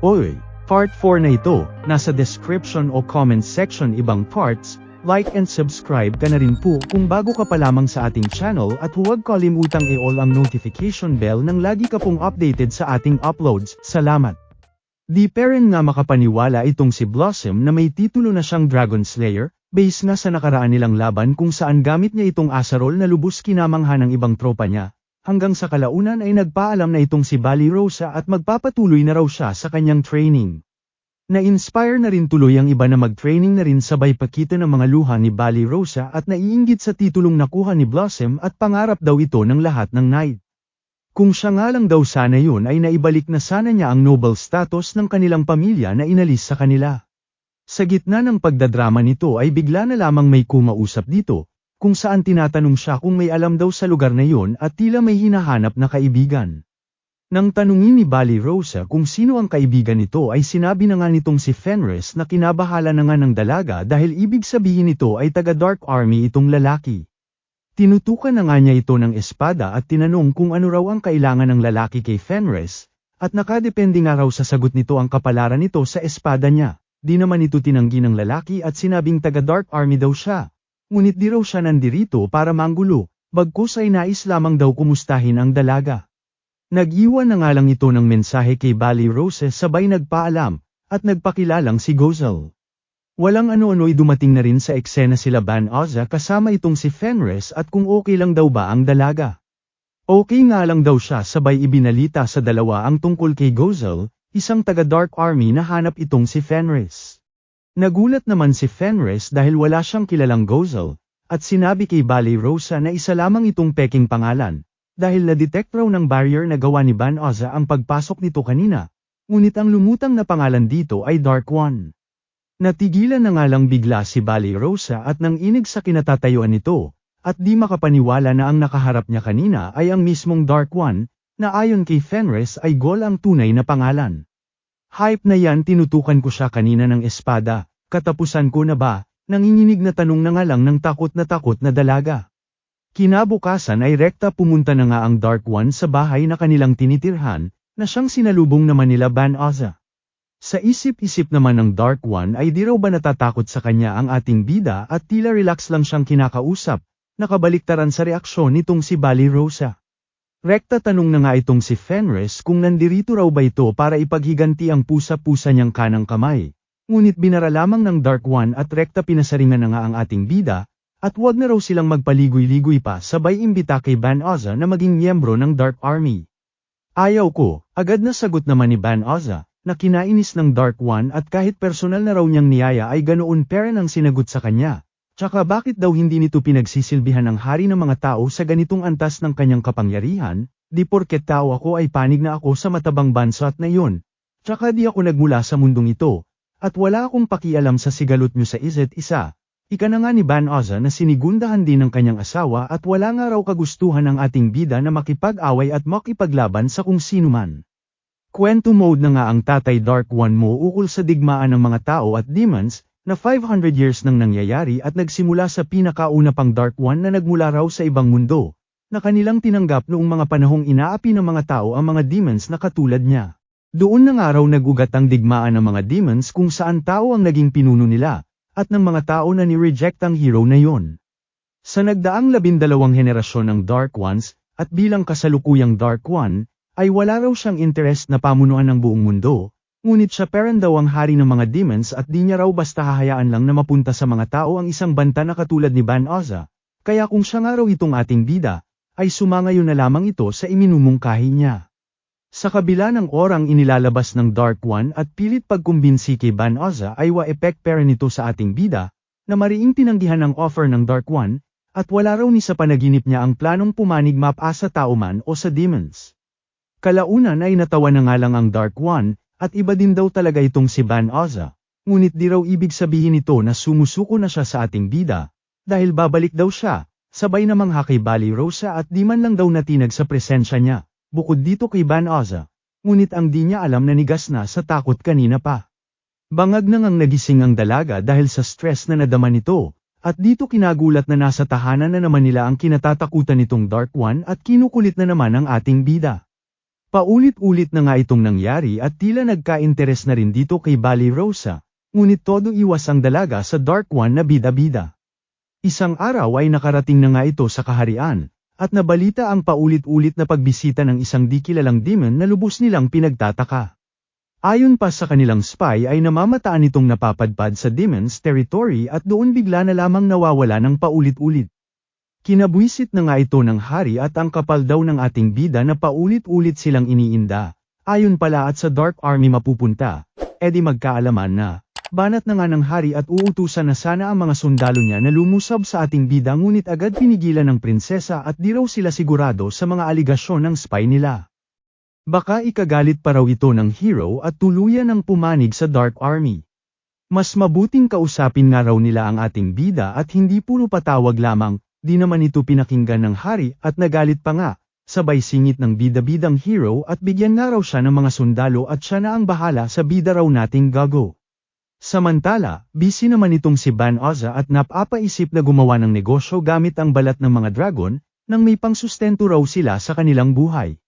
Oy, part 4 na ito, nasa description o comment section ibang parts, like and subscribe ka na rin po kung bago ka pa lamang sa ating channel at huwag kalimutang i-all ang notification bell nang lagi ka pong updated sa ating uploads, salamat. Di pa rin nga makapaniwala itong si Blossom na may titulo na siyang Dragon Slayer, base nga sa nakaraan nilang laban kung saan gamit niya itong Asarol na lubos kinamangha ng ibang tropa niya. Hanggang sa kalaunan ay nagpaalam na itong si Bali Rosa at magpapatuloy na raw siya sa kanyang training. Na-inspire na rin tuloy ang iba na mag-training na rin sabay pakita ng mga luha ni Bali Rosa at naiinggit sa titulong nakuha ni Blossom at pangarap daw ito ng lahat ng Knight. Kung siya nga lang daw sana yun ay naibalik na sana niya ang noble status ng kanilang pamilya na inalis sa kanila. Sa gitna ng pagdadrama nito ay bigla na lamang may kumausap dito, kung saan tinatanong siya kung may alam daw sa lugar na yun at tila may hinahanap na kaibigan. Nang tanungin ni Bali Rosa kung sino ang kaibigan nito ay sinabi na nga nitong si Fenris na kinabahala na nga ng dalaga dahil ibig sabihin nito ay taga Dark Army itong lalaki. Tinutukan na nga niya ito ng espada at tinanong kung ano raw ang kailangan ng lalaki kay Fenris, at nakadepende nga raw sa sagot nito ang kapalaran nito sa espada niya. Di naman ito tinanggi ng lalaki at sinabing taga Dark Army daw siya. Ngunit di raw siya nandirito para manggulo, bagkus ay nais lamang daw kumustahin ang dalaga. Nag-iwan na nga lang ito ng mensahe kay Bali Rosa sabay nagpaalam, at nagpakilalang si Gozel. Walang ano-ano'y dumating na rin sa eksena sila Ban Oza kasama itong si Fenris at kung okay lang daw ba ang dalaga. Okay nga lang daw siya sabay ibinalita sa dalawa ang tungkol kay Gozel, isang taga Dark Army na hanap itong si Fenris. Nagulat naman si Fenris dahil wala siyang kilalang Gozel, at sinabi kay Bali Rosa na isa lamang itong peking pangalan, dahil na-detect raw ng barrier na gawa ni Ban Oza ang pagpasok nito kanina, ngunit ang lumutang na pangalan dito ay Dark One. Natigilan na nga lang bigla si Bali Rosa at nang inig sa kinatatayuan nito, at di makapaniwala na ang nakaharap niya kanina ay ang mismong Dark One, na ayon kay Fenris ay Gol ang tunay na pangalan. Hype na yan, tinutukan ko siya kanina ng espada, katapusan ko na ba, nanginginig na tanong na nga lang ng takot na dalaga. Kinabukasan ay rekta pumunta na nga ang Dark One sa bahay na kanilang tinitirhan, na siyang sinalubong naman nila Ban Oza. Sa isip-isip naman ng Dark One ay di raw ba natatakot sa kanya ang ating bida at tila relax lang siyang kinakausap, nakabaliktaran sa reaksyon nitong si Bali Rosa. Rekta tanong na nga itong si Fenris kung nandirito raw ba ito para ipaghiganti ang pusa-pusa niyang kanang kamay. Ngunit binara lamang ng Dark One at rekta pinasaringan na nga ang ating bida, at huwag na raw silang magpaligoy-ligoy pa sabay imbita kay Ban Oza na maging miyembro ng Dark Army. Ayaw ko, agad na sagot naman ni Ban Oza, na kinainis ng Dark One at kahit personal na raw niyang niyaya ay ganoon pa rin ang sinagot sa kanya. Tsaka bakit daw hindi nito pinagsisilbihan ang hari ng mga tao sa ganitong antas ng kanyang kapangyarihan, di porket tao ako ay panig na ako sa matabang bansat na yun. Tsaka di ako nagmula sa mundong ito, at wala akong pakialam sa sigalot nyo sa isa't isa. Ika na nga ni Ban Oza na sinigundahan din ng kanyang asawa at wala nga raw kagustuhan ng ating bida na makipag-away at makipaglaban sa kung sino man. Kwento mode na nga ang Tatay Dark One mo ukol sa digmaan ng mga tao at demons, na 500 years nang nangyayari at nagsimula sa pinakauna pang Dark One na nagmula raw sa ibang mundo, na kanilang tinanggap noong mga panahong inaapi ng mga tao ang mga demons na katulad niya. Doon na nga raw nagugat ang digmaan ng mga demons kung saan tao ang naging pinuno nila, at ng mga tao na ni-reject ang hero na yon. Sa nagdaang 12 henerasyon ng Dark Ones, at bilang kasalukuyang Dark One, ay wala raw siyang interest na pamunuan ng buong mundo. Ngunit siya parang daw ang hari ng mga demons at di niya raw basta hahayaan lang na mapunta sa mga tao ang isang banta na katulad ni Ban Oza, kaya kung siya nga raw itong ating bida, ay sumangayon na lamang ito sa iminumungkahi niya. Sa kabila ng orang inilalabas ng Dark One at pilit pagkumbinsi kay Ban Oza ay wa-epek pera nito sa ating bida, na mariing tinanggihan ang offer ng Dark One, at wala raw ni sa panaginip niya ang planong pumanig mapa sa tao man o sa demons. Kalaunan ay natawa na nga lang ang Dark One, at iba din daw talaga itong si Ban Oza, ngunit di raw ibig sabihin ito na sumusuko na siya sa ating bida, dahil babalik daw siya, sabay namang kay Bali Rosa at di man lang daw natinag sa presensya niya, bukod dito kay Ban Oza, ngunit ang di niya alam na nigas na sa takot kanina pa. Bangag na ngang nagising ang dalaga dahil sa stress na nadama nito, at dito kinagulat na nasa tahanan na naman nila ang kinatatakutan nitong Dark One at kinukulit na naman ang ating bida. Paulit-ulit na nga itong nangyari at tila nagka-interes na rin dito kay Bali Rosa, ngunit todo iwas ang dalaga sa Dark One na bida-bida. Isang araw ay nakarating na nga ito sa kaharian, at nabalita ang paulit-ulit na pagbisita ng isang di kilalang demon na lubos nilang pinagtataka. Ayon pa sa kanilang spy ay namamataan itong napapadpad sa demon's territory at doon bigla na lamang nawawala ng paulit-ulit. Kinabwisit na nga ito ng hari at ang kapal daw ng ating bida na paulit-ulit silang iniinda. Ayon pala at sa Dark Army mapupunta, edi magkaalaman na. Banat na nga ng hari at uutusan na sana ang mga sundalo niya na lumusab sa ating bida ngunit agad pinigilan ng prinsesa at di raw sila sigurado sa mga aligasyon ng spy nila. Baka ikagalit pa raw ito ng hero at tuluyan ng pumanig sa Dark Army. Mas mabuting kausapin nga raw nila ang ating bida at hindi puro patawag lamang. Di naman ito pinakinggan ng hari at nagalit pa nga, sabay singit ng bida-bidang hero at bigyan nga raw siya ng mga sundalo at siya na ang bahala sa bida raw nating gago. Samantala, busy naman itong si Ban Oza at napapaisip na gumawa ng negosyo gamit ang balat ng mga dragon, nang may pangsustento raw sila sa kanilang buhay.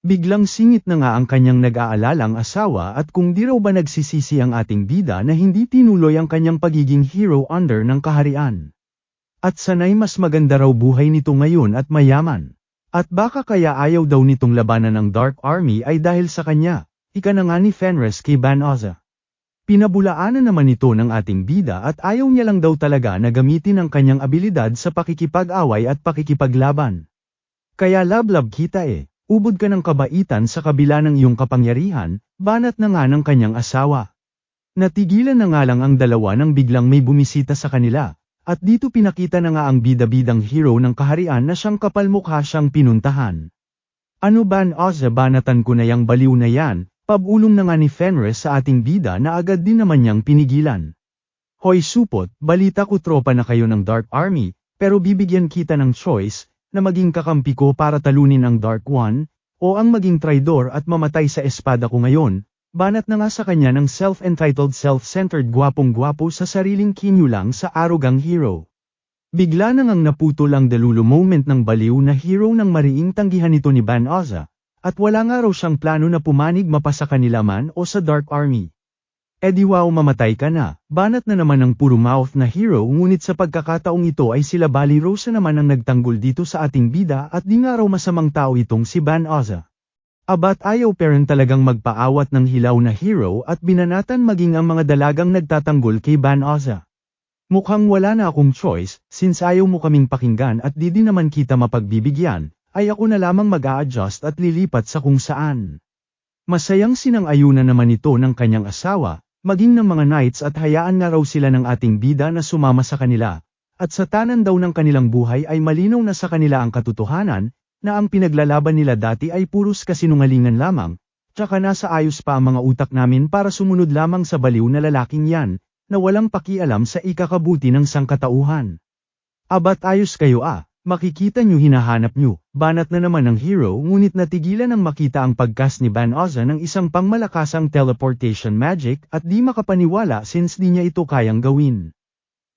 Biglang singit na nga ang kanyang nag-aalalang asawa at kung di raw ba nagsisisi ang ating bida na hindi tinuloy ang kanyang pagiging hero under ng kaharian. At sanay mas maganda raw buhay nito ngayon at mayaman. At baka kaya ayaw daw nitong labanan ng Dark Army ay dahil sa kanya, ika na nga ni Fenris kay Ban Oza. Pinabulaanan naman ito ng ating bida at ayaw niya lang daw talaga na gamitin ang kanyang abilidad sa pakikipag-away at pakikipaglaban. Kaya lablab kita ubod ka ng kabaitan sa kabila ng iyong kapangyarihan, banat na nga ng kanyang asawa. Natigilan na nga lang ang dalawa nang biglang may bumisita sa kanila. At dito pinakita na nga ang bida-bidang hero ng kaharian na siyang kapalmukha siyang pinuntahan. Ano Ban Oza banatan ko na yang baliw na yan, pabulong na nga ni Fenris sa ating bida na agad din naman niyang pinigilan. Hoy supot, balita ko tropa na kayo ng Dark Army, pero bibigyan kita ng choice, na maging kakampi ko para talunin ang Dark One, o ang maging traidor at mamatay sa espada ko ngayon. Banat na nga sa kanya ng self-entitled self-centered gwapong-gwapo sa sariling kinyo lang sa arugang hero. Bigla na ngang naputol ang delulu moment ng baliw na hero ng mariing tanggihan nito ni Ban Oza, at wala nga raw siyang plano na pumanig mapa sa kanila man o sa Dark Army. Edi wow mamatay ka na, banat na naman ng puro mouth na hero ngunit sa pagkakataong ito ay sila Bali Rosa naman ang nagtanggol dito sa ating bida at di nga raw masamang tao itong si Ban Oza. Abat ayaw parent talagang magpaawat ng hilaw na hero at binanatan maging ang mga dalagang nagtatanggol kay Ban Oza. Mukhang wala na akong choice, since ayaw mo kaming pakinggan at di din naman kita mapagbibigyan, ay ako na lamang mag-a-adjust at lilipat sa kung saan. Masayang sinang-ayunan naman ito ng kanyang asawa, maging ng mga knights at hayaan na raw sila ng ating bida na sumama sa kanila, at sa tanan daw ng kanilang buhay ay malinaw na sa kanila ang katotohanan, na ang pinaglalaban nila dati ay puros kasinungalingan lamang, tsaka nasa ayos pa ang mga utak namin para sumunod lamang sa baliw na lalaking yan, na walang pakialam sa ikakabuti ng sangkatauhan. Abat ayos kayo makikita nyo hinahanap nyo, banat na naman ng hero ngunit natigilan ng makita ang pagkas ni Ban Oza ng isang pangmalakasang teleportation magic at di makapaniwala since di niya ito kayang gawin.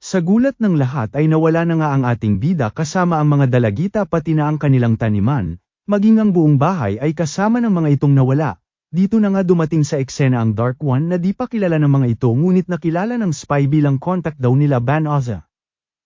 Sa gulat ng lahat ay nawala na nga ang ating bida kasama ang mga dalagita pati na ang kanilang taniman, maging ang buong bahay ay kasama ng mga itong nawala. Dito na nga dumating sa eksena ang Dark One na di pa kilala ng mga ito ngunit nakilala ng spy bilang contact daw nila Ban Oza.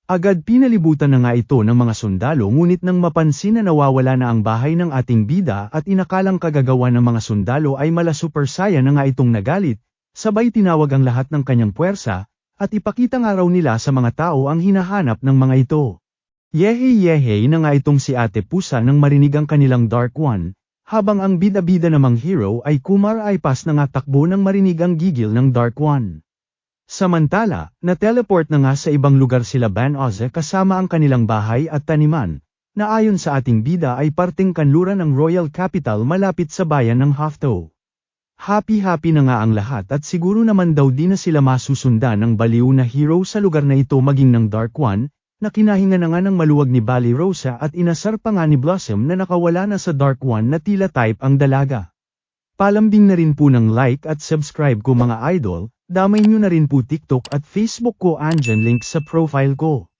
Agad pinalibutan na nga ito ng mga sundalo ngunit nang mapansin na nawawala na ang bahay ng ating bida at inakalang kagagawa ng mga sundalo ay mala super saya na nga itong nagalit, sabay tinawag ang lahat ng kanyang puwersa, at ipakita nga raw nila sa mga tao ang hinahanap ng mga ito. Yehe na nga itong si Ate Pusa nang marinig ang kanilang Dark One, habang ang bida-bida namang hero ay kumar-aypas na nga takbo nang marinig ang gigil ng Dark One. Samantala, na-teleport na nga sa ibang lugar sila Ban Oza kasama ang kanilang bahay at taniman, na ayon sa ating bida ay parteng kanluran ng Royal Capital malapit sa bayan ng Hafto. Happy na nga ang lahat at siguro naman daw di na sila masusundan ng baliw na hero sa lugar na ito maging ng Dark One, na kinahinga na nga ng maluwag ni Bali Rosa at inasar pa nga ni Blossom na nakawala na sa Dark One na tila type ang dalaga. Palambing na rin po ng like at subscribe ko mga idol, damay nyo na rin po TikTok at Facebook ko andyan link sa profile ko.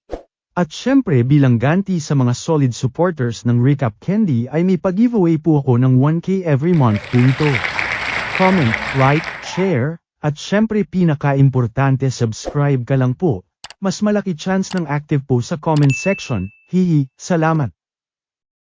At syempre bilang ganti sa mga solid supporters ng Recap Candy ay may pag-giveaway po ako ng 1K every month po ito. Comment, like, share, at syempre pinaka-importante subscribe ka lang po. Mas malaki chance ng active po sa comment section. Hihi, salamat.